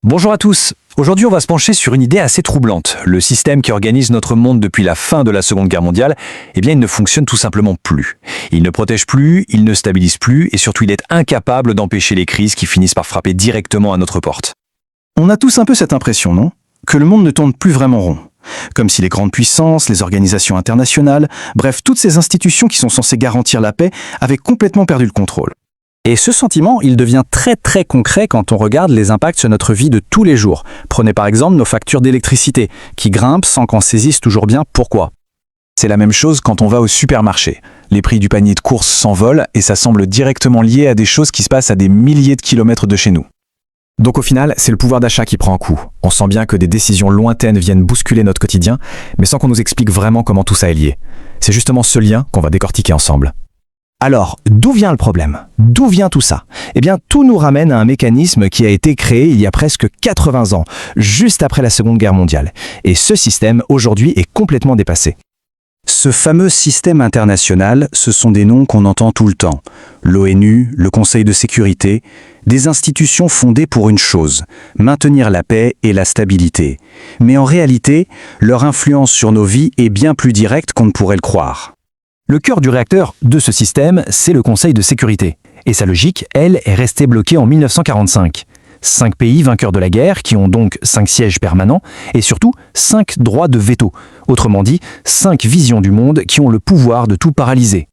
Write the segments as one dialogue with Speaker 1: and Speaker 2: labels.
Speaker 1: Bonjour à tous. Aujourd'hui, on va se pencher sur une idée assez troublante. Le système qui organise notre monde depuis la fin de la Seconde Guerre mondiale, il ne fonctionne tout simplement plus. Il ne protège plus, il ne stabilise plus et surtout il est incapable d'empêcher les crises qui finissent par frapper directement à notre porte.
Speaker 2: On a tous un peu cette impression, non? Que le monde ne tourne plus vraiment rond. Comme si les grandes puissances, les organisations internationales, bref, toutes ces institutions qui sont censées garantir la paix, avaient complètement perdu le contrôle. Et ce sentiment, il devient très concret quand on regarde les impacts sur notre vie de tous les jours. Prenez par exemple nos factures d'électricité, qui grimpent sans qu'on saisisse toujours bien pourquoi.
Speaker 1: C'est la même chose quand on va au supermarché. Les prix du panier de courses s'envolent et ça semble directement lié à des choses qui se passent à des milliers de kilomètres de chez nous.
Speaker 3: Donc au final, c'est le pouvoir d'achat qui prend un coup. On sent bien que des décisions lointaines viennent bousculer notre quotidien, mais sans qu'on nous explique vraiment comment tout ça est lié. C'est justement ce lien qu'on va décortiquer ensemble.
Speaker 2: Alors, d'où vient le problème? D'où vient tout ça? Eh bien, tout nous ramène à un mécanisme qui a été créé il y a presque 80 ans, juste après la Seconde Guerre mondiale. Et ce système, aujourd'hui, est complètement dépassé. Ce fameux système international, ce sont des noms qu'on entend tout le temps. L'ONU, le Conseil de sécurité, des institutions fondées pour une chose, maintenir la paix et la stabilité. Mais en réalité, leur influence sur nos vies est bien plus directe qu'on ne pourrait le croire.
Speaker 1: Le cœur du réacteur de ce système, c'est le Conseil de sécurité. Et sa logique, elle, est restée bloquée en 1945. 5 pays vainqueurs de la guerre, qui ont donc 5 sièges permanents, et surtout 5 droits de veto. Autrement dit, 5 visions du monde qui ont le pouvoir de tout paralyser.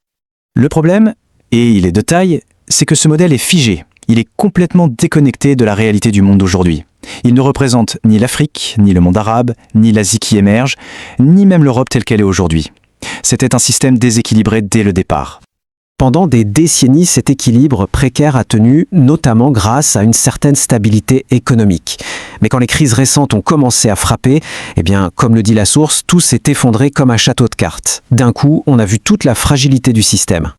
Speaker 1: Le problème, et il est de taille, c'est que ce modèle est figé. Il est complètement déconnecté de la réalité du monde d'aujourd'hui. Il ne représente ni l'Afrique, ni le monde arabe, ni l'Asie qui émerge, ni même l'Europe telle qu'elle est aujourd'hui. C'était un système déséquilibré dès le départ.
Speaker 4: Pendant des décennies, cet équilibre précaire a tenu, notamment grâce à une certaine stabilité économique. Mais quand les crises récentes ont commencé à frapper, eh bien, comme le dit la source, tout s'est effondré comme un château de cartes. D'un coup, on a vu toute la fragilité du système.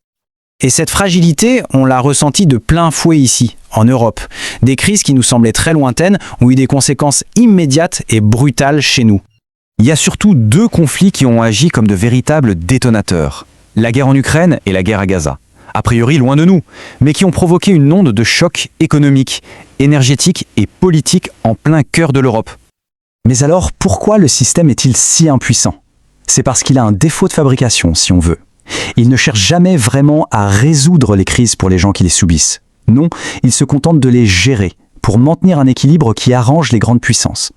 Speaker 2: Et cette fragilité, on l'a ressentie de plein fouet ici, en Europe. Des crises qui nous semblaient très lointaines ont eu des conséquences immédiates et brutales chez nous.
Speaker 1: Il y a surtout 2 conflits qui ont agi comme de véritables détonateurs. La guerre en Ukraine et la guerre à Gaza. A priori loin de nous, mais qui ont provoqué une onde de choc économique, énergétique et politique en plein cœur de l'Europe.
Speaker 2: Mais alors, pourquoi le système est-il si impuissant? C'est parce qu'il a un défaut de fabrication, si on veut. Il ne cherche jamais vraiment à résoudre les crises pour les gens qui les subissent. Non, il se contente de les gérer, pour maintenir un équilibre qui arrange les grandes puissances.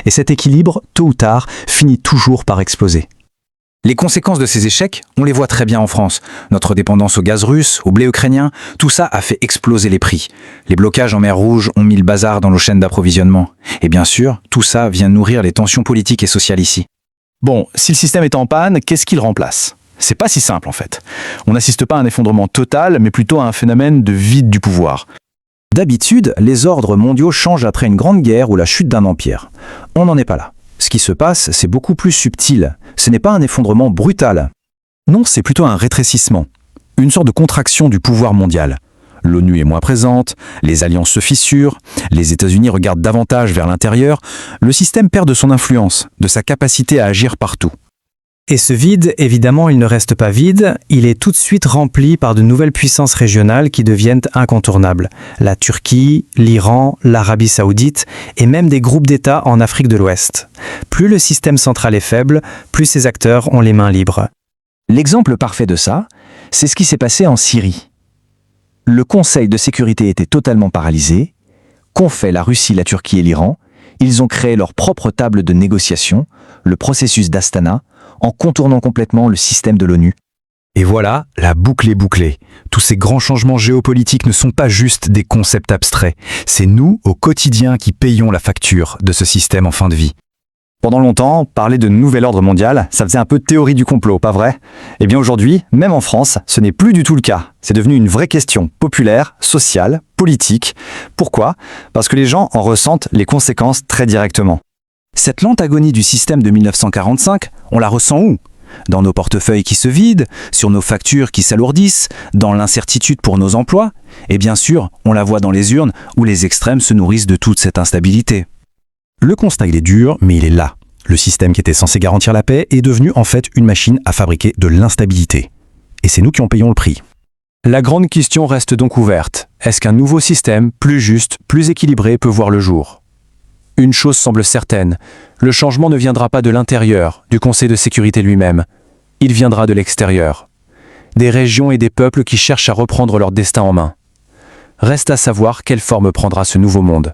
Speaker 2: Et cet équilibre, tôt ou tard, finit toujours par exploser.
Speaker 1: Les conséquences de ces échecs, on les voit très bien en France. Notre dépendance au gaz russe, au blé ukrainien, tout ça a fait exploser les prix. Les blocages en mer Rouge ont mis le bazar dans nos chaînes d'approvisionnement. Et bien sûr, tout ça vient nourrir les tensions politiques et sociales ici.
Speaker 2: Bon, si le système est en panne, qu'est-ce qu'il remplace? C'est pas si simple en fait. On n'assiste pas à un effondrement total, mais plutôt à un phénomène de vide du pouvoir. D'habitude, les ordres mondiaux changent après une grande guerre ou la chute d'un empire. On n'en est pas là. Ce qui se passe, c'est beaucoup plus subtil. Ce n'est pas un effondrement brutal. Non, c'est plutôt un rétrécissement. Une sorte de contraction du pouvoir mondial. L'ONU est moins présente, les alliances se fissurent, les États-Unis regardent davantage vers l'intérieur, le système perd de son influence, de sa capacité à agir partout.
Speaker 4: Et ce vide, évidemment, il ne reste pas vide, il est tout de suite rempli par de nouvelles puissances régionales qui deviennent incontournables. La Turquie, l'Iran, l'Arabie Saoudite et même des groupes d'États en Afrique de l'Ouest. Plus le système central est faible, plus ces acteurs ont les mains libres.
Speaker 2: L'exemple parfait de ça, c'est ce qui s'est passé en Syrie. Le Conseil de sécurité était totalement paralysé. Qu'ont fait la Russie, la Turquie et l'Iran? Ils ont créé leur propre table de négociation, le processus d'Astana, en contournant complètement le système de l'ONU.
Speaker 3: Et voilà, la boucle est bouclée. Tous ces grands changements géopolitiques ne sont pas juste des concepts abstraits. C'est nous, au quotidien, qui payons la facture de ce système en fin de vie.
Speaker 2: Pendant longtemps, parler de nouvel ordre mondial, ça faisait un peu théorie du complot, pas vrai? Eh bien aujourd'hui, même en France, ce n'est plus du tout le cas. C'est devenu une vraie question populaire, sociale, politique. Pourquoi? Parce que les gens en ressentent les conséquences très directement. Cette lente agonie du système de 1945, on la ressent où? Dans nos portefeuilles qui se vident, sur nos factures qui s'alourdissent, dans l'incertitude pour nos emplois, et bien sûr, on la voit dans les urnes où les extrêmes se nourrissent de toute cette instabilité.
Speaker 3: Le constat, il est dur, mais il est là. Le système qui était censé garantir la paix est devenu en fait une machine à fabriquer de l'instabilité. Et c'est nous qui en payons le prix.
Speaker 1: La grande question reste donc ouverte. Est-ce qu'un nouveau système, plus juste, plus équilibré, peut voir le jour? Une chose semble certaine, le changement ne viendra pas de l'intérieur, du Conseil de sécurité lui-même. Il viendra de l'extérieur. Des régions et des peuples qui cherchent à reprendre leur destin en main. Reste à savoir quelle forme prendra ce nouveau monde.